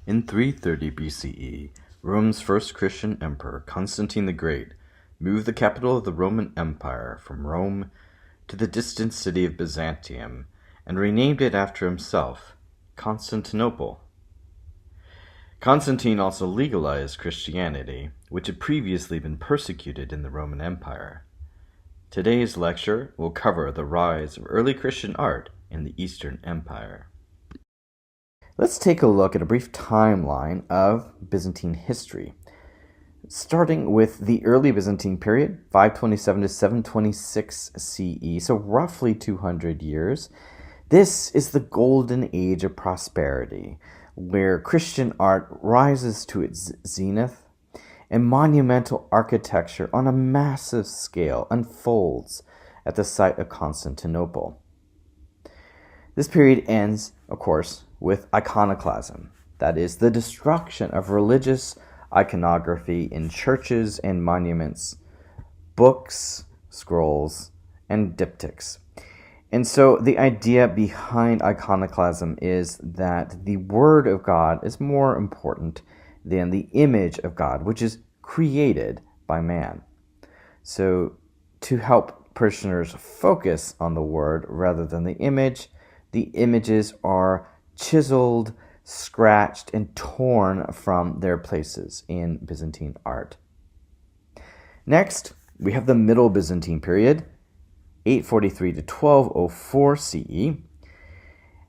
In 330 BCE, Rome's first Christian emperor, Constantine the Great, moved the capital of the Roman Empire from Rome to the distant city of Byzantium and renamed it after himself, Constantinople. Constantine also legalized Christianity, which had previously been persecuted in the Roman Empire. Today's lecture will cover the rise of early Christian art in the Eastern Empire. Let's take a look at a brief timeline of Byzantine history. Starting with the early Byzantine period, 527 to 726 CE, so roughly 200 years. This is the golden age of prosperity, where Christian art rises to its zenith and monumental architecture on a massive scale unfolds at the site of Constantinople. This period ends, of course, with iconoclasm, that is, the destruction of religious iconography in churches and monuments, books, scrolls, and diptychs. And so the idea behind iconoclasm is that the Word of God is more important than the image of God, which is created by man. So to help parishioners focus on the Word rather than the images are chiseled, scratched, and torn from their places in Byzantine art. Next, we have the Middle Byzantine period, 843 to 1204 CE.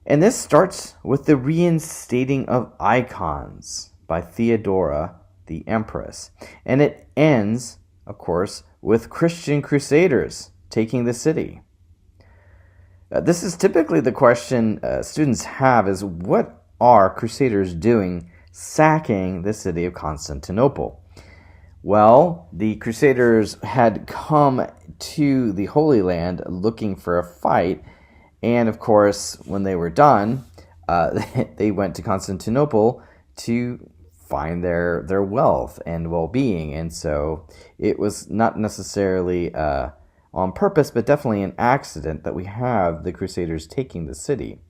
And this starts with the reinstating of icons by Theodora the Empress. And it ends, of course, with Christian crusaders taking the city. This is typically the question students have is, what are crusaders doing sacking the city of Constantinople? Well, the crusaders had come to the Holy Land looking for a fight, and of course, when they were done, they went to Constantinople to find their wealth and well-being, and so it was not necessarily on purpose, but definitely an accident that we have the crusaders taking the city.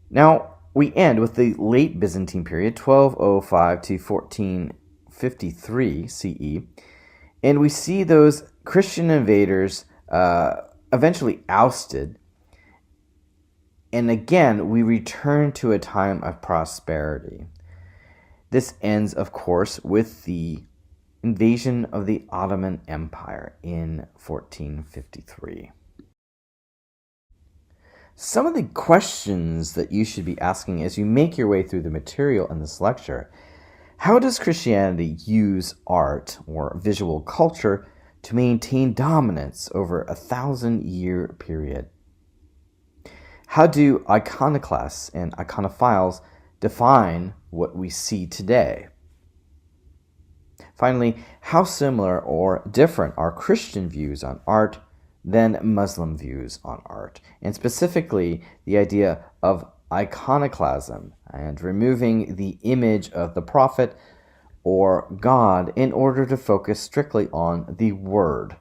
Now, we end with the late Byzantine period, 1205 to 1453 CE, and we see those Christian invaders eventually ousted, and again, we return to a time of prosperity. This ends, of course, with the invasion of the Ottoman Empire in 1453. Some of the questions that you should be asking as you make your way through the material in this lecture: how does Christianity use art or visual culture to maintain dominance over a 1,000-year period? How do iconoclasts and iconophiles define what we see today? Finally, how similar or different are Christian views on art than Muslim views on art? And specifically, the idea of iconoclasm and removing the image of the prophet or God in order to focus strictly on the Word.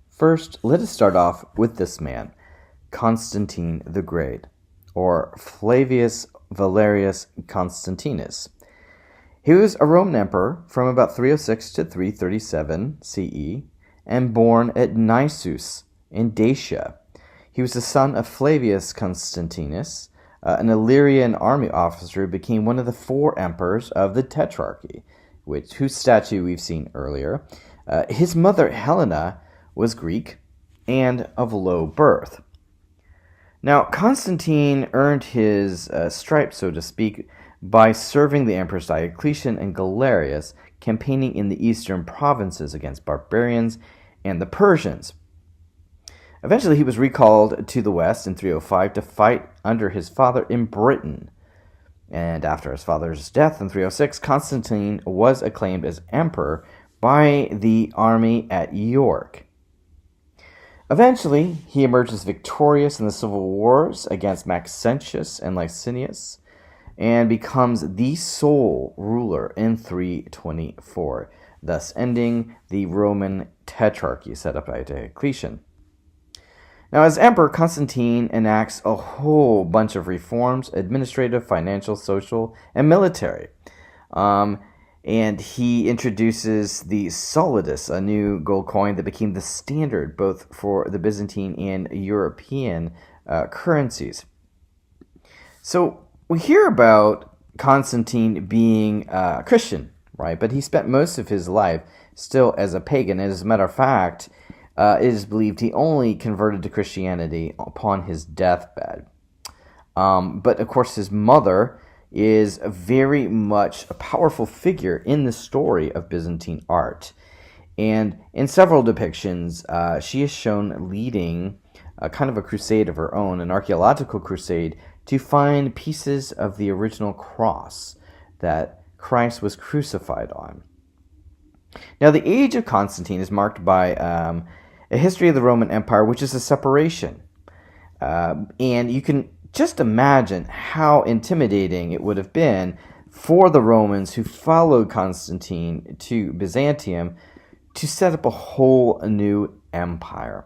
First, let us start off with this man, Constantine the Great, or Flavius Valerius Constantinus. He was a Roman emperor from about 306 to 337 CE and born at Naissus in Dacia. He was the son of Flavius Constantinus, an Illyrian army officer who became one of the 4 emperors of the Tetrarchy, whose statue we've seen earlier. His mother, Helena, was Greek and of low birth. Now, Constantine earned his stripes, so to speak, by serving the emperors Diocletian and Galerius, campaigning in the eastern provinces against barbarians and the Persians. Eventually, he was recalled to the west in 305 to fight under his father in Britain. And after his father's death in 306, Constantine was acclaimed as emperor by the army at York. Eventually, he emerges victorious in the civil wars against Maxentius and Licinius, and becomes the sole ruler in 324, thus ending the Roman Tetrarchy set up by Diocletian. Now, as emperor, Constantine enacts a whole bunch of reforms: administrative, financial, social, and military. Um, and he introduces the solidus, a new gold coin that became the standard both for the Byzantine and European currencies. So we hear about Constantine being Christian, right? But he spent most of his life still as a pagan. And as a matter of fact, it is believed he only converted to Christianity upon his deathbed. But of course, his mother is very much a powerful figure in the story of Byzantine art. And in several depictions, she is shown leading a kind of a crusade of her own, an archaeological crusade, to find pieces of the original cross that Christ was crucified on. Now, the age of Constantine is marked by a history of the Roman Empire, which is a separation. And you can just imagine how intimidating it would have been for the Romans who followed Constantine to Byzantium to set up a whole new empire.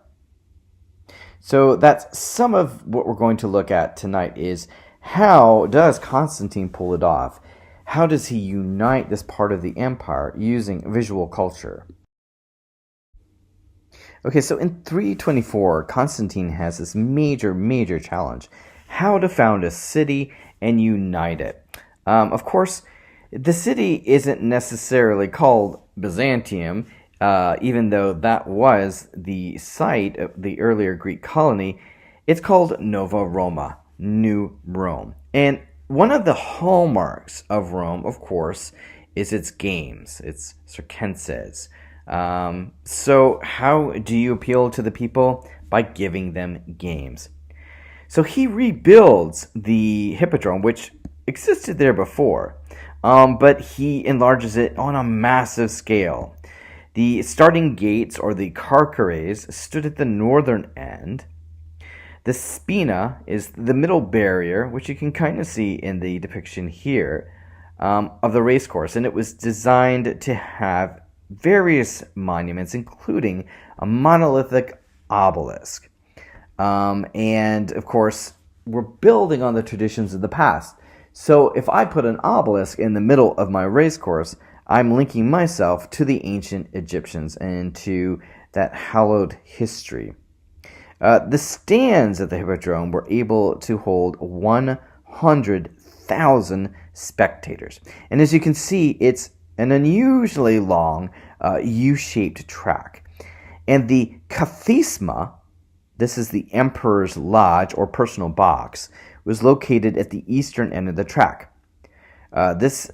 So that's some of what we're going to look at tonight is how does Constantine pull it off? How does he unite this part of the empire using visual culture? Okay, so in 324, Constantine has this major challenge: how to found a city and unite it. Of course, the city isn't necessarily called Byzantium, even though that was the site of the earlier Greek colony. It's called Nova Roma, New Rome. And one of the hallmarks of Rome, of course, is its games, its circenses. So how do you appeal to the people? By giving them games. So he rebuilds the Hippodrome, which existed there before, but he enlarges it on a massive scale. The starting gates, or the carceres, stood at the northern end. The spina is the middle barrier, which you can kind of see in the depiction here, of the racecourse, and it was designed to have various monuments, including a monolithic obelisk. And of course, we're building on the traditions of the past. So if I put an obelisk in the middle of my racecourse, I'm linking myself to the ancient Egyptians and to that hallowed history. The stands at the Hippodrome were able to hold 100,000 spectators. And as you can see, it's an unusually long U-shaped track. And the kathisma, this is the emperor's lodge or personal box, was located at the eastern end of the track. This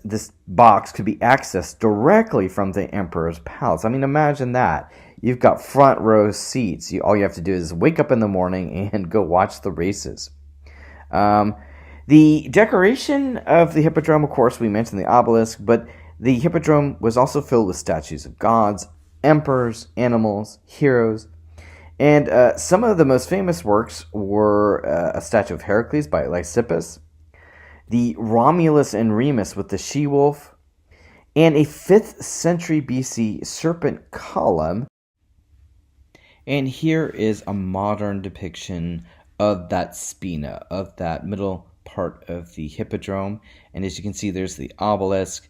box could be accessed directly from the emperor's palace. I mean, imagine that. You've got front row seats. All you have to do is wake up in the morning and go watch the races. The decoration of the Hippodrome, of course, we mentioned the obelisk, but the Hippodrome was also filled with statues of gods, emperors, animals, heroes. And some of the most famous works were a statue of Heracles by Lysippus, the Romulus and Remus with the she-wolf, and a 5th century BC serpent column. And here is a modern depiction of that spina, of that middle part of the Hippodrome. And as you can see, there's the obelisk,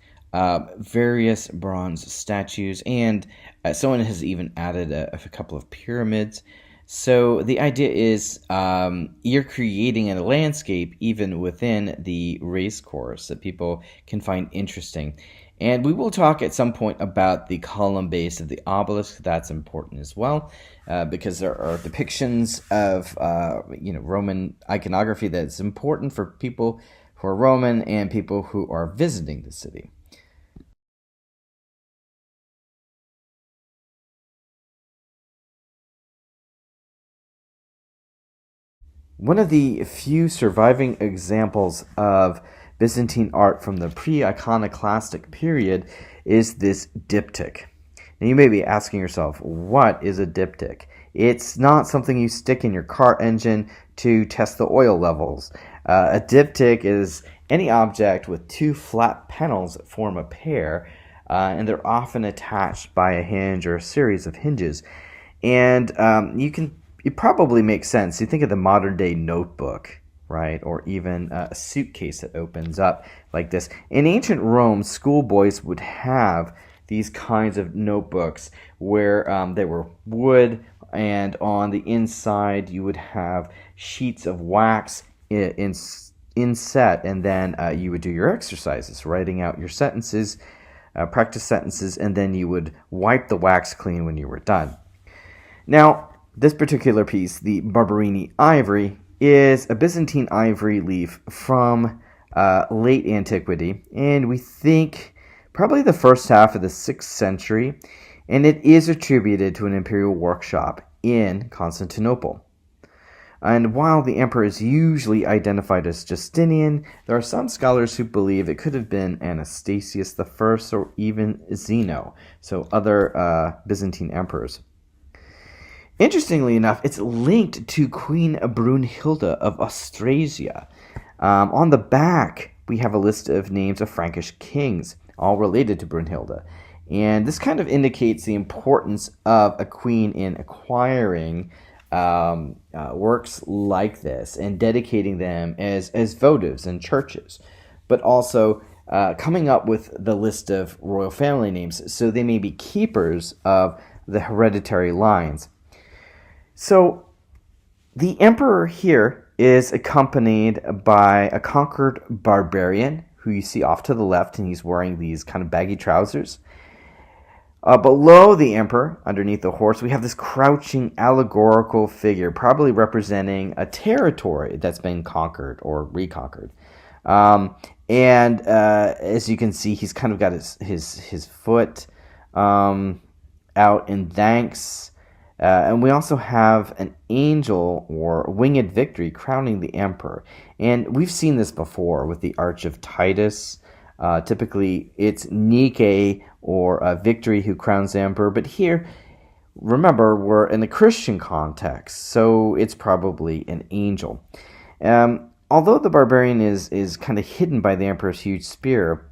various bronze statues, and someone has even added a couple of pyramids. So the idea is you're creating a landscape even within the race course that people can find interesting. And we will talk at some point about the column base of the obelisk. That's important as well, because there are depictions of Roman iconography that's important for people who are Roman and people who are visiting the city. One of the few surviving examples of Byzantine art from the pre-iconoclastic period is this diptych. Now you may be asking yourself, what is a diptych? It's not something you stick in your car engine to test the oil levels. A diptych is any object with two flat panels that form a pair, and they're often attached by a hinge or a series of hinges. And It probably makes sense. You think of the modern day notebook, right? Or even a suitcase that opens up like this. In ancient Rome, schoolboys would have these kinds of notebooks where they were wood, and on the inside you would have sheets of wax inset, and then you would do your exercises, writing out your sentences, practice sentences, and then you would wipe the wax clean when you were done. Now, this particular piece, the Barberini ivory, is a Byzantine ivory leaf from late antiquity, and we think probably the first half of the 6th century, and it is attributed to an imperial workshop in Constantinople. And while the emperor is usually identified as Justinian, there are some scholars who believe it could have been Anastasius I or even Zeno, so other Byzantine emperors. Interestingly enough, it's linked to Queen Brunhilde of Austrasia. On the back, we have a list of names of Frankish kings, all related to Brunhilde. And this kind of indicates the importance of a queen in acquiring works like this and dedicating them as votives in churches, but also coming up with the list of royal family names so they may be keepers of the hereditary lines. So the emperor here is accompanied by a conquered barbarian who you see off to the left, and he's wearing these kind of baggy trousers. Below the emperor, underneath the horse, we have this crouching allegorical figure, probably representing a territory that's been conquered or reconquered. And as you can see, he's kind of got his foot out in thanks. And we also have an angel or winged victory crowning the emperor. And we've seen this before with the Arch of Titus. Typically, it's Nike or Victory who crowns the emperor. But here, remember, we're in the Christian context, so it's probably an angel. Although the barbarian is kind of hidden by the emperor's huge spear,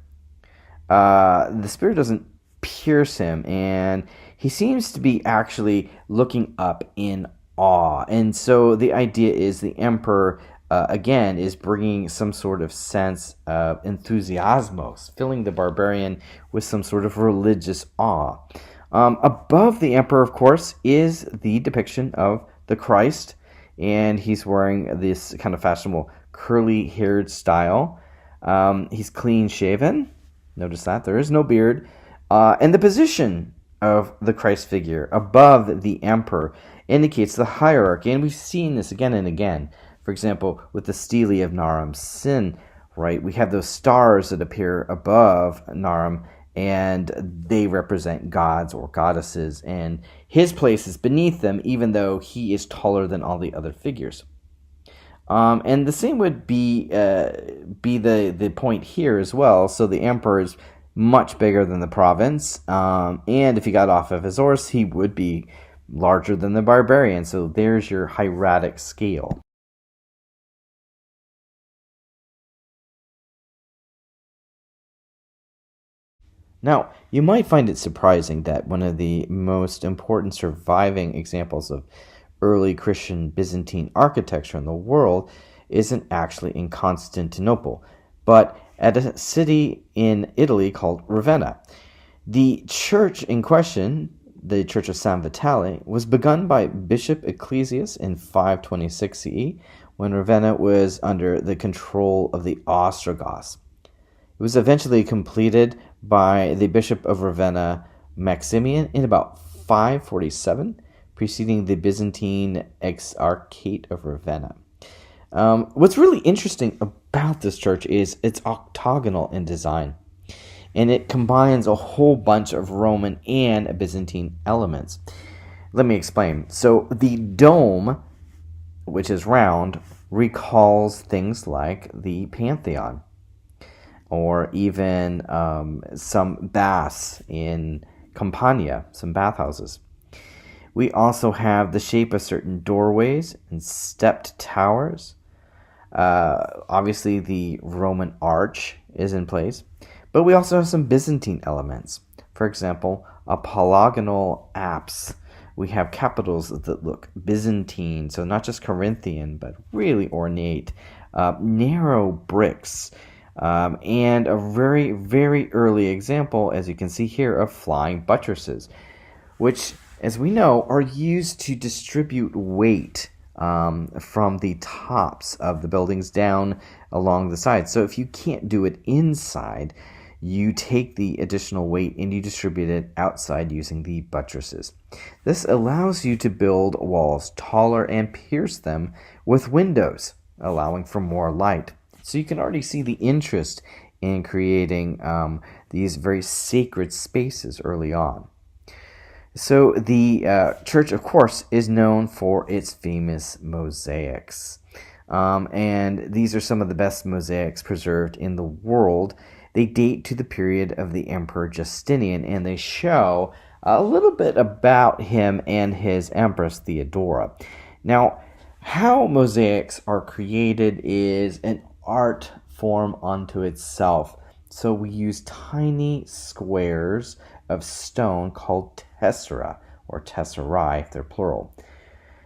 the spear doesn't pierce him, and he seems to be actually looking up in awe. And so the idea is the emperor, again, is bringing some sort of sense of enthusiasmos, filling the barbarian with some sort of religious awe. Above the emperor, of course, is the depiction of the Christ, and he's wearing this kind of fashionable curly-haired style. He's clean-shaven. Notice that. There is no beard. And the position of the Christ figure above the emperor indicates the hierarchy, and we've seen this again and again. For example, with the stele of Naram Sin, right, we have those stars that appear above Naram, and they represent gods or goddesses, and his place is beneath them, even though he is taller than all the other figures. And the same would be the point here as well. So the emperor is much bigger than the province, and if he got off of his horse, he would be larger than the barbarian. So there's your hieratic scale. Now, you might find it surprising that one of the most important surviving examples of early Christian Byzantine architecture in the world isn't actually in Constantinople, but at a city in Italy called Ravenna. The church in question, the Church of San Vitale, was begun by Bishop Ecclesias in 526 CE, when Ravenna was under the control of the Ostrogoths. It was eventually completed by the Bishop of Ravenna, Maximian, in about 547, preceding the Byzantine Exarchate of Ravenna. What's really interesting about this church is it's octagonal in design, and it combines a whole bunch of Roman and Byzantine elements. Let me explain. So the dome, which is round, recalls things like the Pantheon, or even some baths in Campania, some bathhouses. We also have the shape of certain doorways and stepped towers. Obviously, the Roman arch is in place, but we also have some Byzantine elements. For example, a polygonal apse We have capitals that look Byzantine, so not just Corinthian, but really ornate, narrow bricks, and a very, very early example, as you can see here, of flying buttresses, which, as we know, are used to distribute weight from the tops of the buildings down along the sides. So if you can't do it inside, you take the additional weight and you distribute it outside using the buttresses. This allows you to build walls taller and pierce them with windows, allowing for more light. So you can already see the interest in creating these very sacred spaces early on. So the church, of course, is known for its famous mosaics. And these are some of the best mosaics preserved in the world. They date to the period of the Emperor Justinian, and they show a little bit about him and his Empress Theodora. Now, how mosaics are created is an art form unto itself. So we use tiny squares of stone called tessera, or tesserae if they're plural.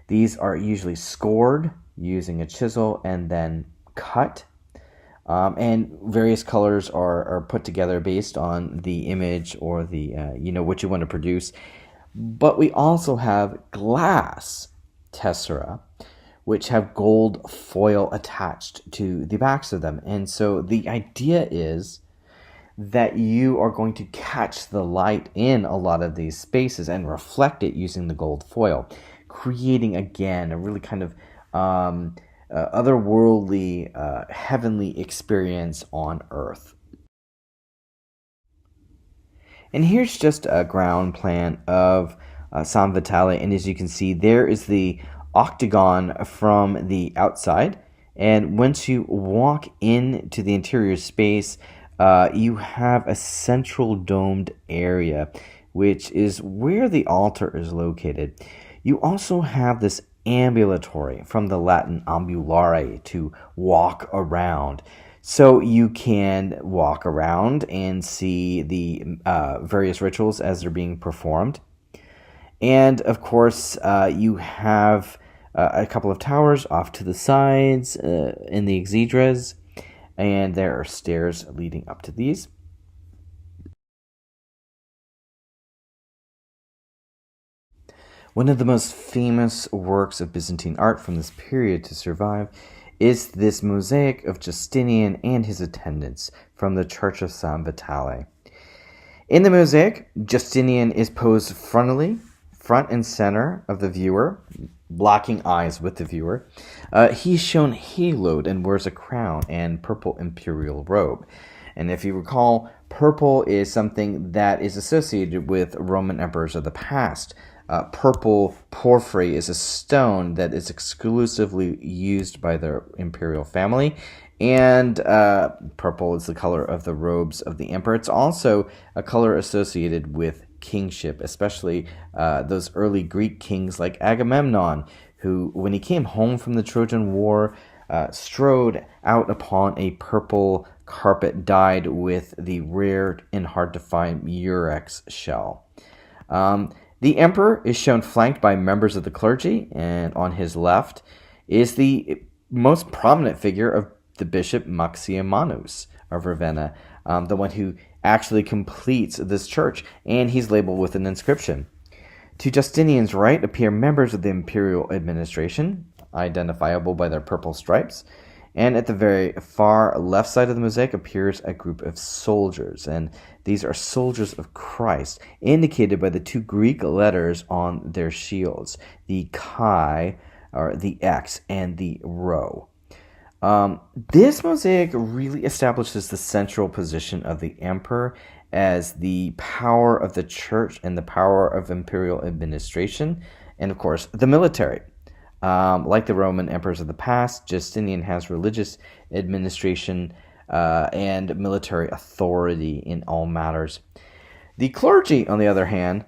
These are usually scored using a chisel and then cut. And various colors are put together based on the image or the what you want to produce. But we also have glass tessera, which have gold foil attached to the backs of them. And so the idea is that you are going to catch the light in a lot of these spaces and reflect it using the gold foil, creating, again, a really kind of otherworldly, heavenly experience on Earth. And here's just a ground plan of San Vitale, and as you can see, there is the octagon from the outside, and once you walk into the interior space, you have a central domed area, which is where the altar is located. You also have this ambulatory, from the Latin ambulare, to walk around. So you can walk around and see the various rituals as they're being performed. And of course, you have a couple of towers off to the sides in the exedras, and there are stairs leading up to these. One of the most famous works of Byzantine art from this period to survive is this mosaic of Justinian and his attendants from the Church of San Vitale. In the mosaic, Justinian is posed frontally, front and center of the viewer, blocking eyes with the viewer. He's shown haloed and wears a crown and purple imperial robe. And if you recall, purple is something that is associated with Roman emperors of the past. Purple porphyry is a stone that is exclusively used by the imperial family, and purple is the color of the robes of the emperor. It's also a color associated with kingship, especially those early Greek kings like Agamemnon, who, when he came home from the Trojan War, strode out upon a purple carpet dyed with the rare and hard-to-find murex shell. The emperor is shown flanked by members of the clergy, and on his left is the most prominent figure of the bishop Maximanus of Ravenna, the one who actually completes this church, and he's labeled with an inscription. To Justinian's right appear members of the imperial administration, identifiable by their purple stripes, and at the very far left side of the mosaic appears a group of soldiers, and these are soldiers of Christ, indicated by the two Greek letters on their shields, the chi, or the X, and the rho. This mosaic really establishes the central position of the emperor as the power of the church and the power of imperial administration, and of course, the military. Like the Roman emperors of the past, Justinian has religious administration and military authority in all matters. The clergy, on the other hand,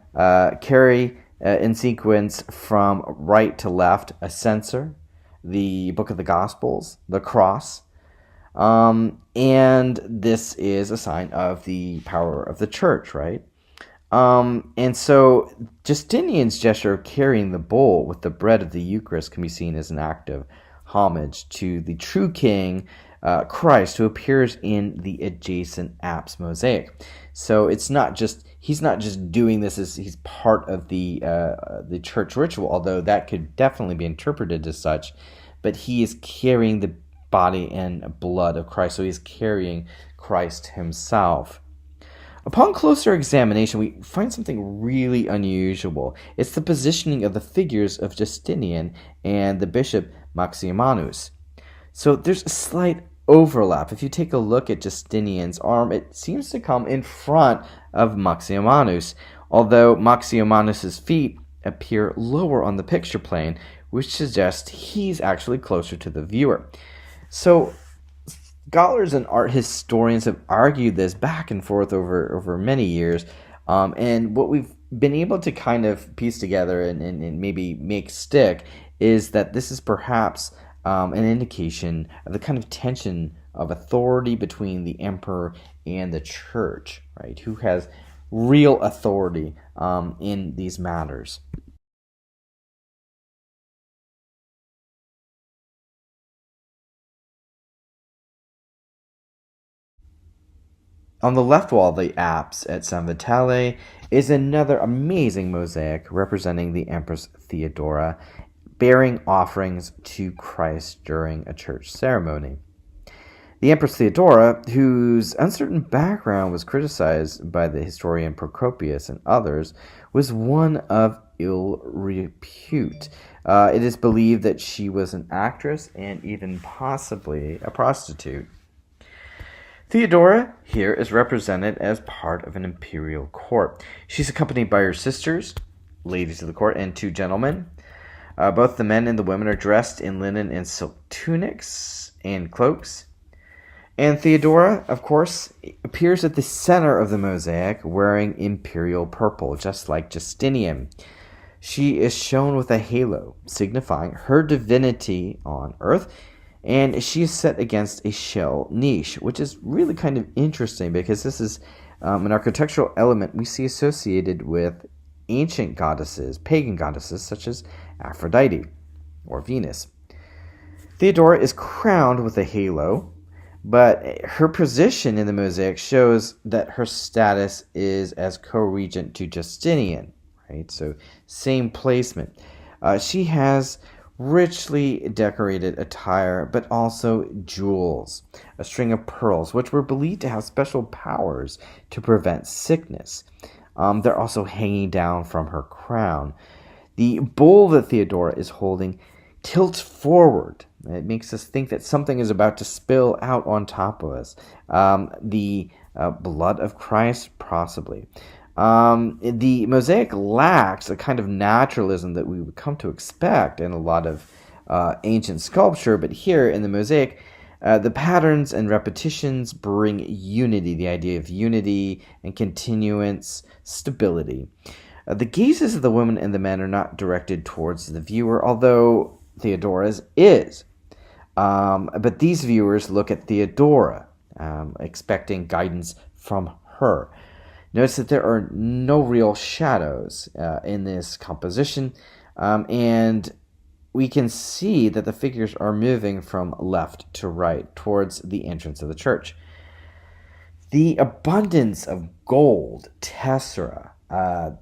carry in sequence from right to left a censer, the Book of the Gospels, the cross, and this is a sign of the power of the church, right? And so Justinian's gesture of carrying the bowl with the bread of the Eucharist can be seen as an act of homage to the true king, Christ, who appears in the adjacent apse mosaic. So he's not just doing this as he's part of the church ritual, although that could definitely be interpreted as such. But he is carrying the body and blood of Christ, so he's carrying Christ himself. Upon closer examination, we find something really unusual. It's the positioning of the figures of Justinian and the bishop Maximanus. So there's a slight overlap. If you take a look at Justinian's arm, it seems to come in front of Maximanus, although Maximanus's feet appear lower on the picture plane, which suggests he's actually closer to the viewer. So scholars and art historians have argued this back and forth over many years, and what we've been able to kind of piece together and maybe make stick is that this is perhaps an indication of the kind of tension of authority between the emperor and the church, right? Who has real authority in these matters. On the left wall of the apse at San Vitale is another amazing mosaic representing the Empress Theodora bearing offerings to Christ during a church ceremony. The Empress Theodora, whose uncertain background was criticized by the historian Procopius and others, was one of ill repute. It is believed that she was an actress and even possibly a prostitute. Theodora here is represented as part of an imperial court. She's accompanied by her sisters, ladies of the court, and two gentlemen. Both the men and the women are dressed in linen and silk tunics and cloaks. And Theodora, of course, appears at the center of the mosaic wearing imperial purple, just like Justinian. She is shown with a halo, signifying her divinity on earth, and she is set against a shell niche, which is really kind of interesting because this is an architectural element we see associated with ancient goddesses, pagan goddesses such as Aphrodite or Venus. Theodora is crowned with a halo, but her position in the mosaic shows that her status is as co-regent to Justinian, right? So same placement. She has richly decorated attire, but also jewels, a string of pearls, which were believed to have special powers to prevent sickness. They're also hanging down from her crown. The bowl that Theodora is holding tilts forward. It makes us think that something is about to spill out on top of us. The blood of Christ, possibly. The mosaic lacks a kind of naturalism that we would come to expect in a lot of ancient sculpture, but here in the mosaic, the patterns and repetitions bring unity, the idea of unity and continuance, stability. The gazes of the women and the men are not directed towards the viewer, although Theodora's is. But these viewers look at Theodora, expecting guidance from her. Notice that there are no real shadows in this composition, and we can see that the figures are moving from left to right towards the entrance of the church. The abundance of gold, tessera,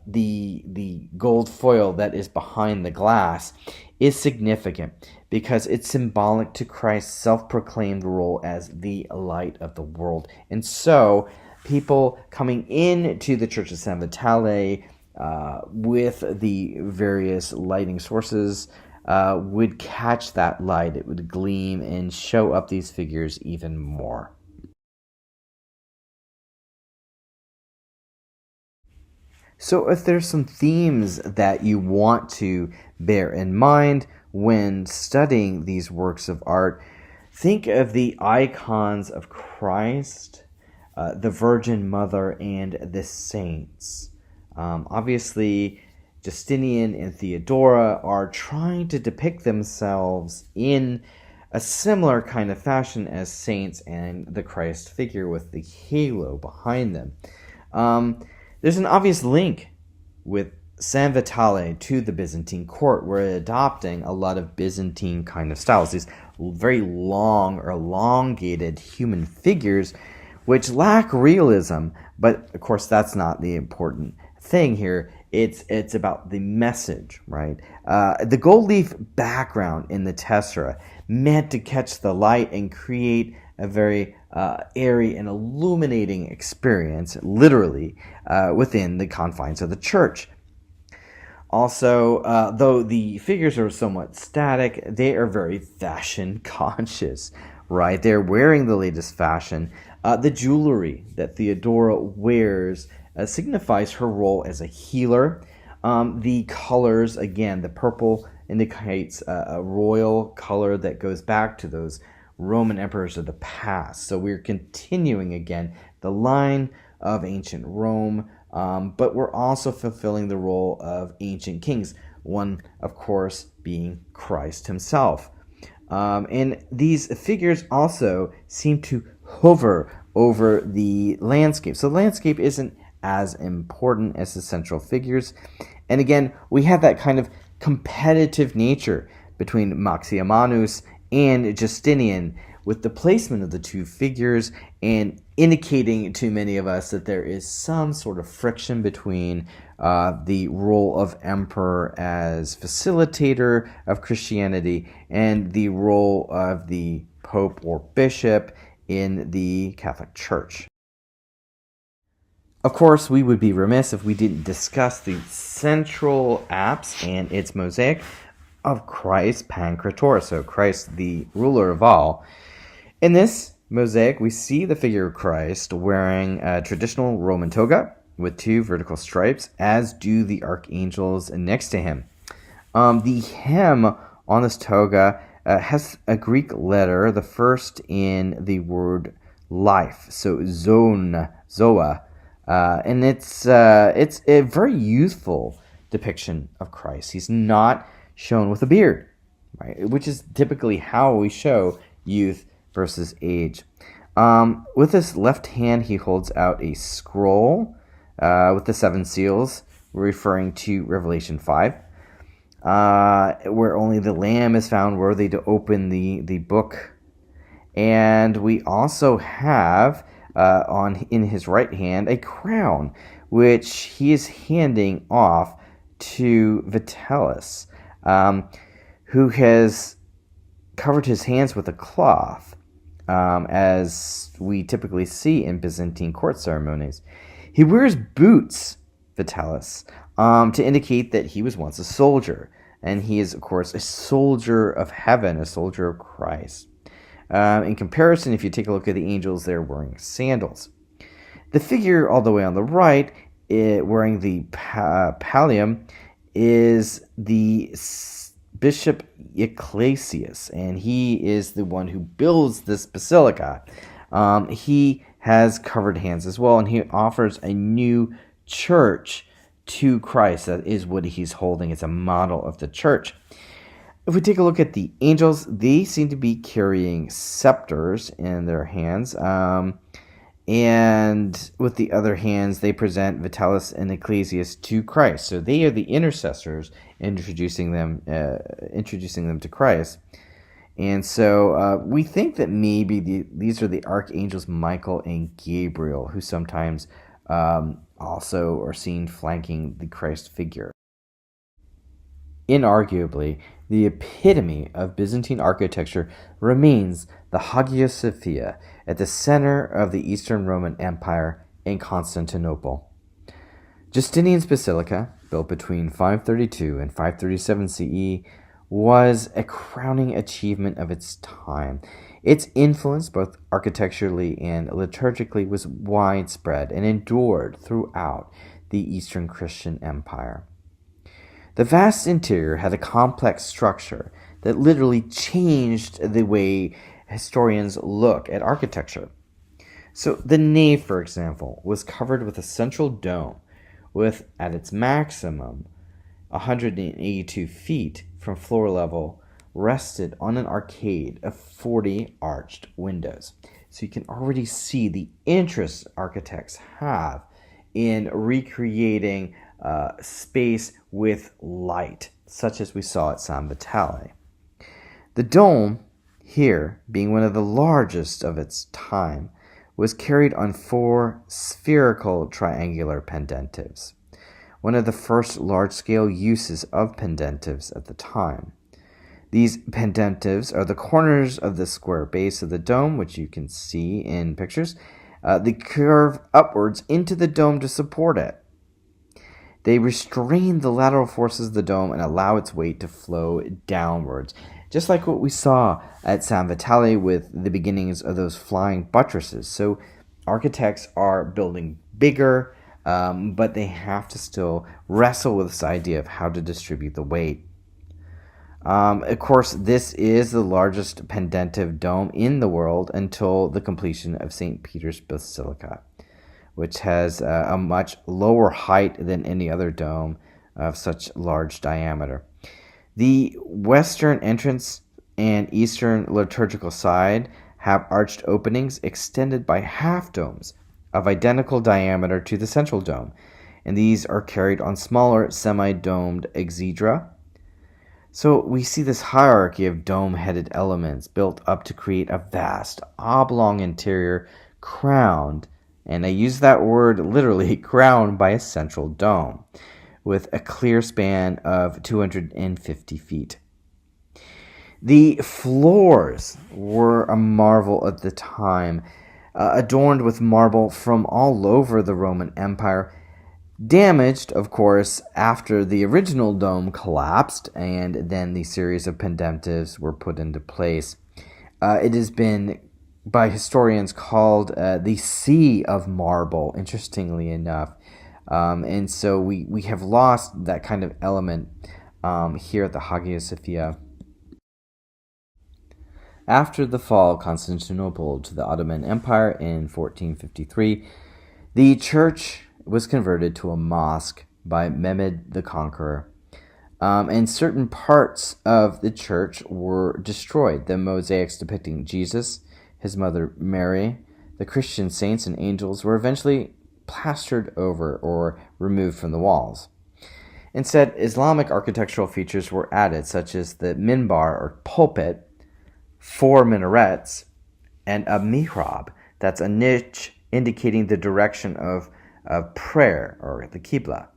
the gold foil that is behind the glass, is significant because it's symbolic to Christ's self-proclaimed role as the light of the world. And so people coming into the Church of San Vitale with the various lighting sources would catch that light. It would gleam and show up these figures even more. So if there's some themes that you want to bear in mind when studying these works of art, think of the icons of Christ, the Virgin Mother, and the saints. Obviously, Justinian and Theodora are trying to depict themselves in a similar kind of fashion as saints and the Christ figure with the halo behind them. There's an obvious link with San Vitale to the Byzantine court. We're adopting a lot of Byzantine kind of styles, these very long or elongated human figures which lack realism, but of course that's not the important thing here. It's about the message, right? The gold leaf background in the tessera meant to catch the light and create a very airy and illuminating experience, literally, within the confines of the church. Also, though the figures are somewhat static, they are very fashion conscious, right? They're wearing the latest fashion. The jewelry that Theodora wears signifies her role as a healer. The colors, again, the purple indicates a royal color that goes back to those Roman emperors of the past. So we're continuing, again, the line of ancient Rome, but we're also fulfilling the role of ancient kings, one, of course, being Christ himself. And these figures also seem to hover over the landscape. So the landscape isn't as important as the central figures. And again, we have that kind of competitive nature between Maximinus and Justinian, with the placement of the two figures and indicating to many of us that there is some sort of friction between the role of emperor as facilitator of Christianity and the role of the pope or bishop in the Catholic Church. Of course, we would be remiss if we didn't discuss the central apse and its mosaic of Christ Pancrator, so Christ the ruler of all. In this mosaic, we see the figure of Christ wearing a traditional Roman toga with two vertical stripes, as do the archangels next to him. The hem on this toga has a Greek letter, the first in the word life, so zoa, and it's a very youthful depiction of Christ. He's not shown with a beard, right? Which is typically how we show youth versus age. With his left hand, he holds out a scroll with the 7 seals, referring to Revelation 5, where only the Lamb is found worthy to open the book. And we also have in his right hand a crown, which he is handing off to Vitalis, who has covered his hands with a cloth, as we typically see in Byzantine court ceremonies. He wears boots, Vitalis, to indicate that he was once a soldier, and he is, of course, a soldier of heaven, a soldier of Christ. In comparison, if you take a look at the angels, they're wearing sandals. The figure all the way on the right, wearing the pallium, is the Bishop Ecclesias, and he is the one who builds this basilica. He has covered hands as well, and he offers a new church to Christ. That is what he's holding as a model of the church. If we take a look at the angels, they seem to be carrying scepters in their hands. And with the other hands, they present Vitalis and Ecclesias to Christ. So they are the intercessors introducing them to Christ. And so we think that maybe these are the archangels Michael and Gabriel, who sometimes also are seen flanking the Christ figure. Inarguably, the epitome of Byzantine architecture remains the Hagia Sophia at the center of the Eastern Roman Empire in Constantinople. Justinian's basilica, built between 532 and 537 CE, was a crowning achievement of its time. Its influence, both architecturally and liturgically, was widespread and endured throughout the Eastern Christian Empire. The vast interior had a complex structure that literally changed the way historians look at architecture. So the nave, for example, was covered with a central dome with, at its maximum, 182 feet from floor level, rested on an arcade of 40 arched windows. So you can already see the interest architects have in recreating space with light, such as we saw at San Vitale. The dome, here being one of the largest of its time, was carried on 4 spherical triangular pendentives, one of the first large-scale uses of pendentives at the time. These pendentives are the corners of the square base of the dome, which you can see in pictures. They curve upwards into the dome to support it. They restrain the lateral forces of the dome and allow its weight to flow downwards, just like what we saw at San Vitale with the beginnings of those flying buttresses. So architects are building bigger, but they have to still wrestle with this idea of how to distribute the weight. Of course, this is the largest pendentive dome in the world until the completion of St. Peter's Basilica, which has a much lower height than any other dome of such large diameter. The western entrance and eastern liturgical side have arched openings extended by half domes of identical diameter to the central dome, and these are carried on smaller semi-domed exedra. So we see this hierarchy of dome-headed elements built up to create a vast oblong interior crowned, and I use that word literally, crowned by a central dome with a clear span of 250 feet. The floors were a marvel at the time, adorned with marble from all over the Roman Empire, damaged, of course, after the original dome collapsed and then the series of pendentives were put into place. It has been, by historians, called the Sea of Marble, interestingly enough. And so we have lost that kind of element here at the Hagia Sophia. After the fall of Constantinople to the Ottoman Empire in 1453, the church was converted to a mosque by Mehmed the Conqueror, and certain parts of the church were destroyed. The mosaics depicting Jesus, his mother Mary, the Christian saints and angels were eventually plastered over or removed from the walls. Instead, Islamic architectural features were added, such as the minbar or pulpit, 4 minarets, and a mihrab, that's a niche indicating the direction of prayer, or the Qibla,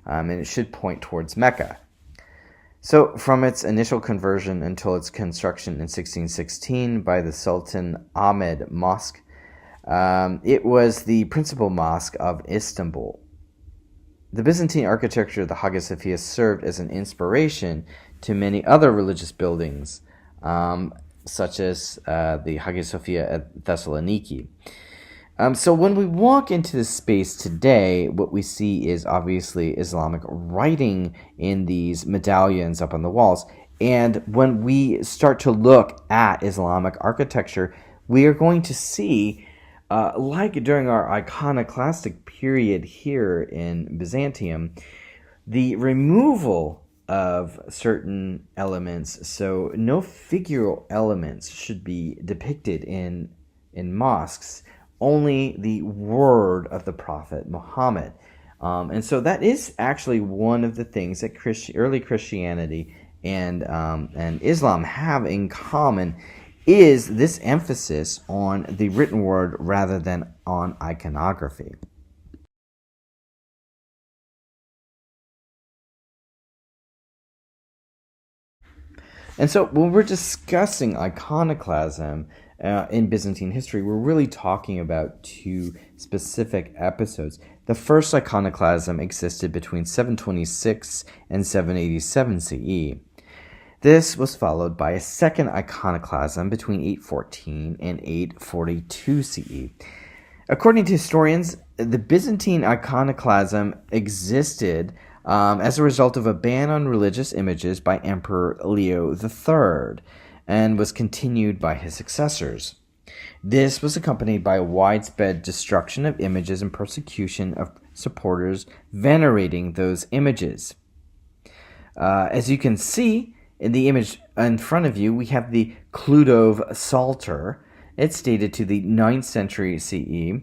and it should point towards Mecca. So from its initial conversion until its construction in 1616 by the Sultan Ahmed Mosque, it was the principal mosque of Istanbul. The Byzantine architecture of the Hagia Sophia served as an inspiration to many other religious buildings, such as the Hagia Sophia at Thessaloniki. So when we walk into this space today, what we see is obviously Islamic writing in these medallions up on the walls. And when we start to look at Islamic architecture, we are going to see, like during our iconoclastic period here in Byzantium, the removal of certain elements. So no figural elements should be depicted in mosques, only the word of the Prophet Muhammad. And so that is actually one of the things that early Christianity and Islam have in common, is this emphasis on the written word rather than on iconography. And so when we're discussing iconoclasm in Byzantine history, we're really talking about 2 specific episodes. The first iconoclasm existed between 726 and 787 CE. This was followed by a second iconoclasm between 814 and 842 CE. According to historians, the Byzantine iconoclasm existed as a result of a ban on religious images by Emperor Leo III, and was continued by his successors. This was accompanied by a widespread destruction of images and persecution of supporters venerating those images. As you can see in the image in front of you, we have the Kludov Psalter, It's dated to the 9th century CE,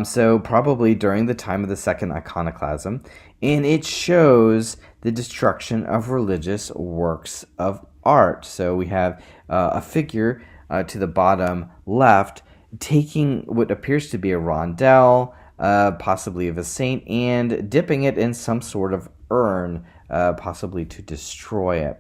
so probably during the time of the Second Iconoclasm, and it shows the destruction of religious works of art. So we have a figure to the bottom left taking what appears to be a rondelle, possibly of a saint, and dipping it in some sort of urn, possibly to destroy it.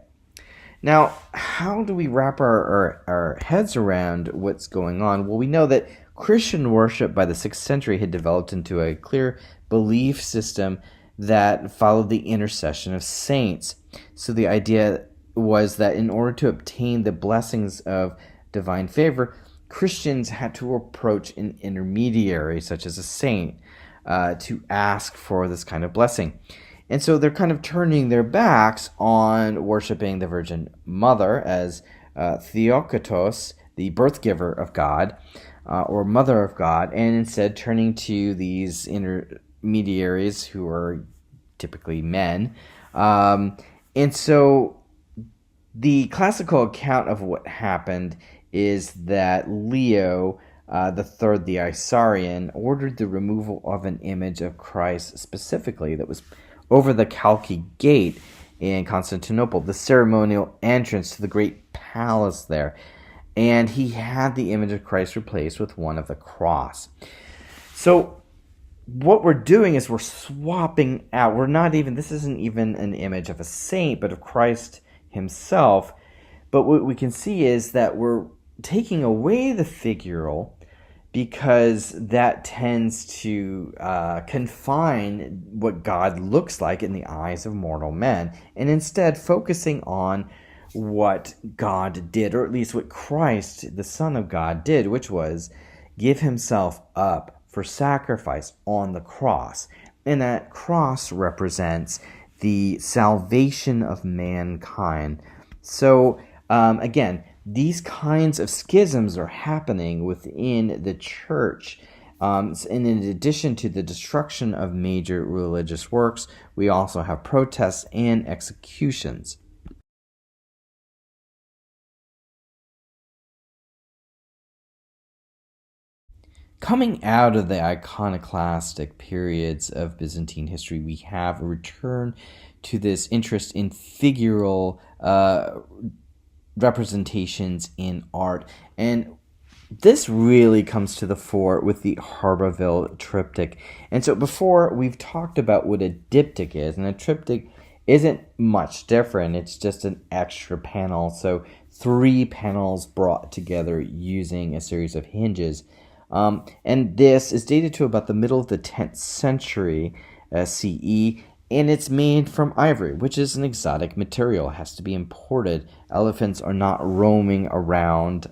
Now, how do we wrap our heads around what's going on? Well, we know that Christian worship by the 6th century had developed into a clear belief system that followed the intercession of saints. So the idea was that in order to obtain the blessings of divine favor, Christians had to approach an intermediary, such as a saint, to ask for this kind of blessing. And so they're kind of turning their backs on worshiping the Virgin Mother as Theotokos, the birth giver of God, or Mother of God, and instead turning to these intermediaries who are typically men. And so the classical account of what happened is that Leo the third, the Isaurian, ordered the removal of an image of Christ specifically that was over the Chalke Gate in Constantinople, the ceremonial entrance to the great palace there. And he had the image of Christ replaced with one of the cross. So what we're doing is we're swapping out. This isn't even an image of a saint, but of Christ himself. But what we can see is that we're taking away the figural, because that tends to confine what God looks like in the eyes of mortal men, and instead focusing on what God did, or at least what Christ, the Son of God, did, which was give himself up for sacrifice on the cross. And that cross represents the salvation of mankind. So, again, these kinds of schisms are happening within the church. And in addition to the destruction of major religious works, we also have protests and executions. Coming out of the iconoclastic periods of Byzantine history, we have a return to this interest in figural representations in art. And this really comes to the fore with the Harborville triptych. And so before, we've talked about what a diptych is, and a triptych isn't much different. It's just an extra panel. So 3 panels brought together using a series of hinges. And this is dated to about the middle of the 10th century CE, and it's made from ivory, which is an exotic material. It has to be imported. Elephants are not roaming around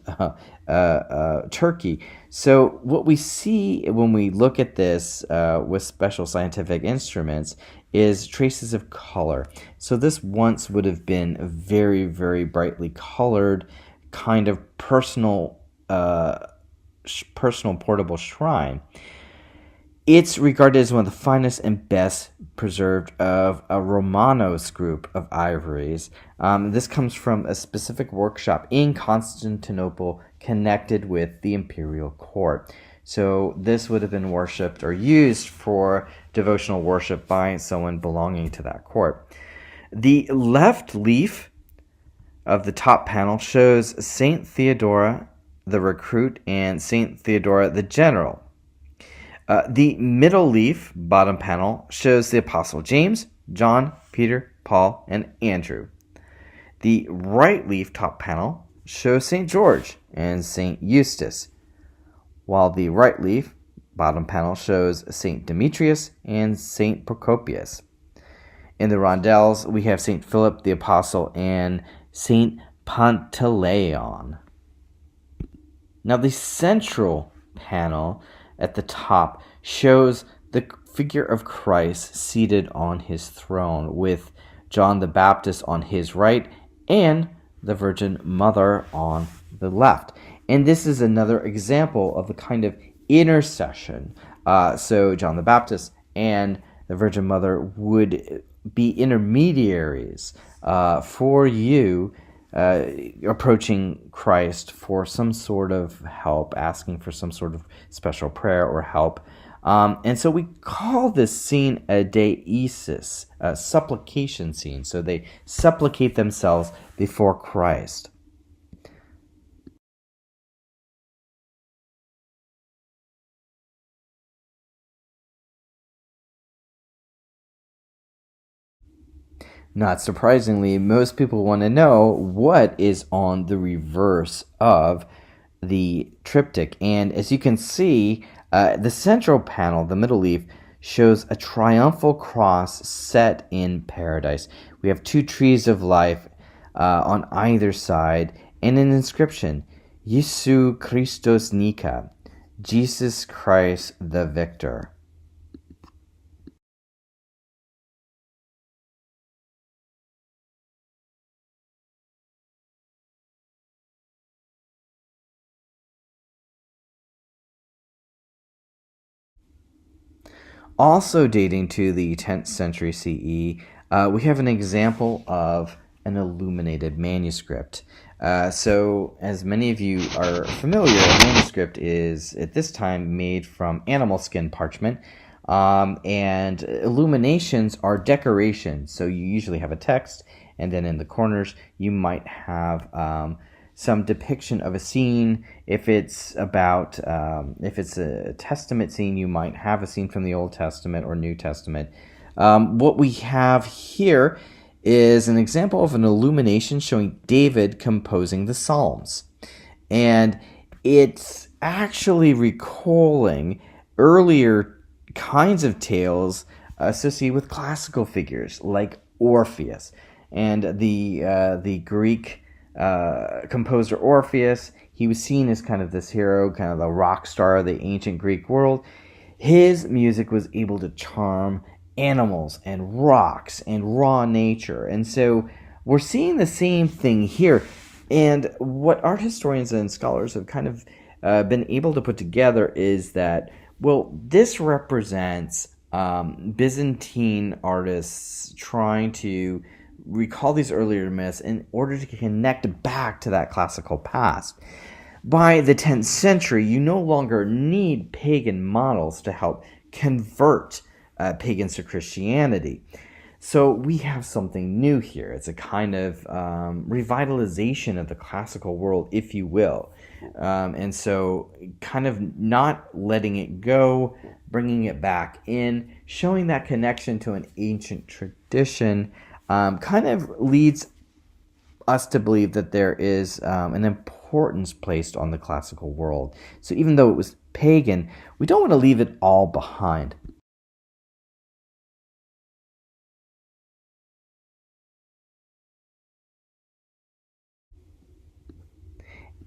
Turkey. So what we see when we look at this with special scientific instruments is traces of color. So this once would have been a very, very brightly colored kind of personal portable shrine. It's regarded as one of the finest and best preserved of a Romanos group of ivories. This comes from a specific workshop in Constantinople connected with the imperial court. So this would have been worshipped or used for devotional worship by someone belonging to that court. The left leaf of the top panel shows Saint Theodora the recruit and Saint Theodora the general. The middle leaf, bottom panel, shows the Apostle James, John, Peter, Paul, and Andrew. The right leaf, top panel, shows St. George and St. Eustace, while the right leaf, bottom panel, shows St. Demetrius and St. Procopius. In the rondelles, we have St. Philip the Apostle and St. Pantaleon. Now, the central panel at the top shows the figure of Christ seated on his throne, with John the Baptist on his right and the Virgin Mother on the left. And this is another example of the kind of intercession. So John the Baptist and the Virgin Mother would be intermediaries for you approaching Christ for some sort of help, asking for some sort of special prayer or help. And so we call this scene a deesis, a supplication scene. So they supplicate themselves before Christ. Not surprisingly, most people want to know what is on the reverse of the triptych. And as you can see, the central panel, the middle leaf, shows a triumphal cross set in paradise. We have two trees of life on either side and an inscription, Jesu Christos Nika, Jesus Christ the Victor. Also dating to the 10th century CE, we have an example of an illuminated manuscript. So, as many of you are familiar, a manuscript is at this time made from animal skin parchment, and illuminations are decorations. So, you usually have a text, and then in the corners, you might have some depiction of a scene. If it's a Testament scene, you might have a scene from the Old Testament or New Testament. What we have here is an example of an illumination showing David composing the Psalms. And it's actually recalling earlier kinds of tales associated with classical figures like Orpheus. And the Greek composer Orpheus, he was seen as kind of this hero, kind of the rock star of the ancient Greek world. His music was able to charm animals and rocks and raw nature. And so we're seeing the same thing here. And what art historians and scholars have kind of been able to put together is that, well, this represents Byzantine artists trying to recall these earlier myths in order to connect back to that classical past. By the 10th century, you no longer need pagan models to help convert pagans to Christianity. So we have something new here. It's a kind of revitalization of the classical world, if you will. And so kind of not letting it go, bringing it back in, showing that connection to an ancient tradition, kind of leads us to believe that there is an importance placed on the classical world. So even though it was pagan, we don't want to leave it all behind.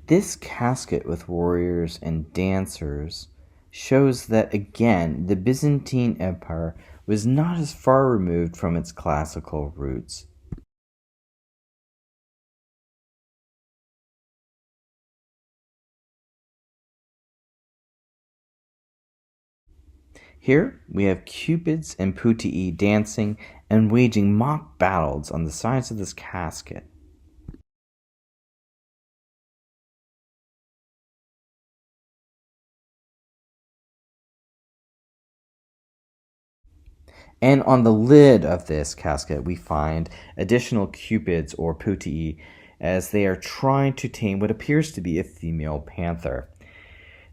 This casket with warriors and dancers shows that, again, the Byzantine Empire was not as far removed from its classical roots. Here we have Cupids and Putii dancing and waging mock battles on the sides of this casket. And on the lid of this casket, we find additional cupids or putii as they are trying to tame what appears to be a female panther.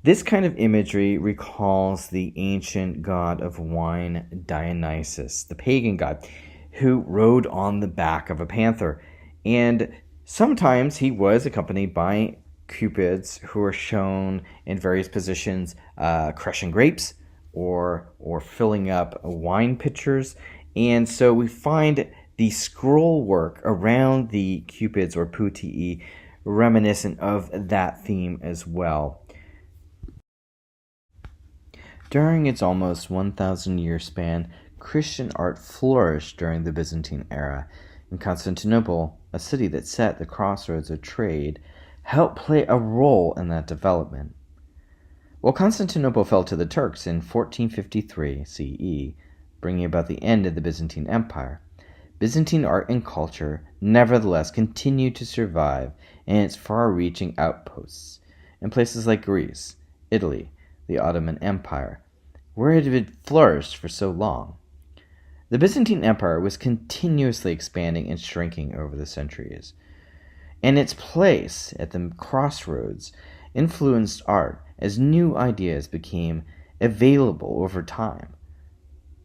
This kind of imagery recalls the ancient god of wine, Dionysus, the pagan god, who rode on the back of a panther. And sometimes he was accompanied by cupids who are shown in various positions, crushing grapes or filling up wine pitchers. And so we find the scroll work around the cupids or putii reminiscent of that theme as well. During its almost 1,000-year span, Christian art flourished during the Byzantine era, and Constantinople, a city that sat at the crossroads of trade, helped play a role in that development. While Constantinople fell to the Turks in 1453 CE, bringing about the end of the Byzantine Empire, Byzantine art and culture nevertheless continued to survive in its far-reaching outposts in places like Greece, Italy, the Ottoman Empire, where it had flourished for so long. The Byzantine Empire was continuously expanding and shrinking over the centuries, and its place at the crossroads influenced art as new ideas became available over time.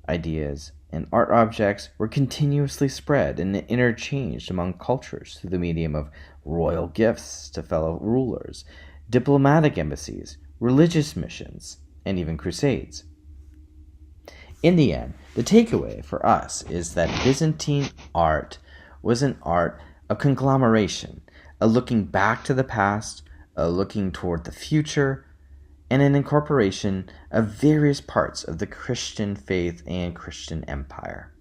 Ideas and art objects were continuously spread and interchanged among cultures through the medium of royal gifts to fellow rulers, diplomatic embassies, religious missions, and even crusades. In the end, the takeaway for us is that Byzantine art was an art of conglomeration, a looking back to the past, a looking toward the future, and an incorporation of various parts of the Christian faith and Christian empire.